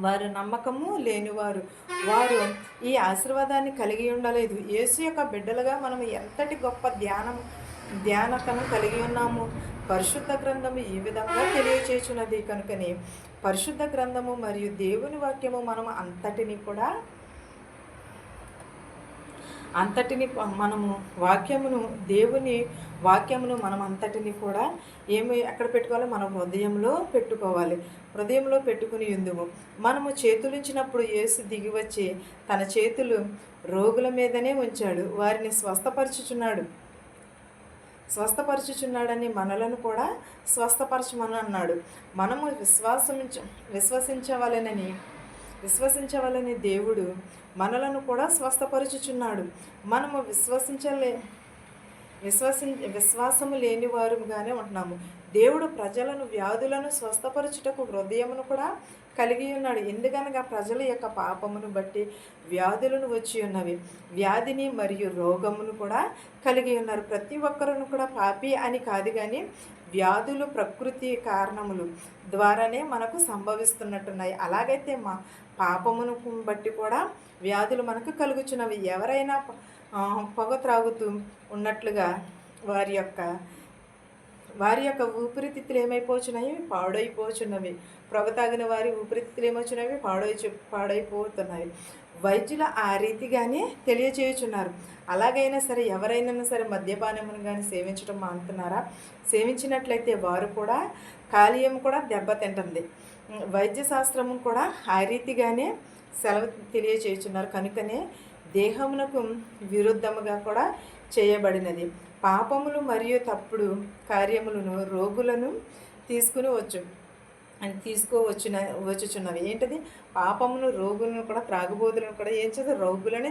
వారు నమ్మకము లేనివారు. వారు ఈ ఆశీర్వాదాన్ని కలిగి ఉండలేదు. యేసు యొక్క బిడ్డలుగా మనం ఎంతటి గొప్ప ధ్యానతను కలిగి ఉన్నాము. పరిశుద్ధ గ్రంథము ఈ విధంగా తెలియచేయుచున్నది కనుకనే పరిశుద్ధ గ్రంథము మరియు దేవుని వాక్యము మనం అంతటిని మనము దేవుని వాక్యమును మనం అంతటిని కూడా ఎక్కడ పెట్టుకోవాలి? మన హృదయంలో పెట్టుకోవాలి. హృదయంలో పెట్టుకుని ఉందుము. మనము చేతులుంచినప్పుడు యేసు దిగి వచ్చి తన చేతులు రోగుల మీదనే ఉంచాడు. వారిని స్వస్థపరచుచున్నాడని మనలను కూడా స్వస్థపరచమని అన్నాడు. మనము విశ్వసించవలనని దేవుడు మనలను కూడా స్వస్థపరచుచున్నాడు. మనము విశ్వాసము లేని వారుగానే ఉంటున్నాము. దేవుడు ప్రజలను వ్యాధులను స్వస్థపరచుటకు హృదయమును కూడా కలిగి ఉన్నాడు. ఎందుకనగా ప్రజల యొక్క పాపమును బట్టి వ్యాధులను వచ్చి ఉన్నవి. వ్యాధిని మరియు రోగమును కూడా కలిగి ఉన్నారు. ప్రతి ఒక్కరును కూడా పాపి అని కాదు, కానీ వ్యాధులు ప్రకృతి కారణములు ద్వారానే మనకు సంభవిస్తున్నట్టున్నాయి. అలాగైతే పాపమును బట్టి కూడా వ్యాధులు మనకు కలుగుచున్నవి. ఎవరైనా పొగ త్రాగుతూ ఉన్నట్లుగా వారి యొక్క ఊపిరితిత్తులు ఏమైపోచున్నాయి? పాడైపోచున్నవి. పొగ తాగిన వారి ఊపిరితిత్తులు ఏమవుచున్నవి? పాడైపోతున్నాయి. వైద్యులు ఆ రీతిగానే తెలియచేయుచున్నారు. అలాగైనా సరే ఎవరైనా సరే మద్యపానమును కానీ సేవించడం మానుతున్నారా? సేవించినట్లయితే వారు కూడా కాలేయం కూడా దెబ్బతింటుంది. వైద్య శాస్త్రము కూడా ఆ రీతిగానే సెలవు తెలియచేయుచున్నారు. కనుకనే దేహమునకు విరుద్ధముగా కూడా చేయబడినది. పాపములు మరియు తప్పుడు కార్యములను రోగులను వచ్చుచున్నవి. ఏంటది? పాపమును రోగులను కూడా త్రాగుబోతులను కూడా ఏం చేస్తారు? రోగులని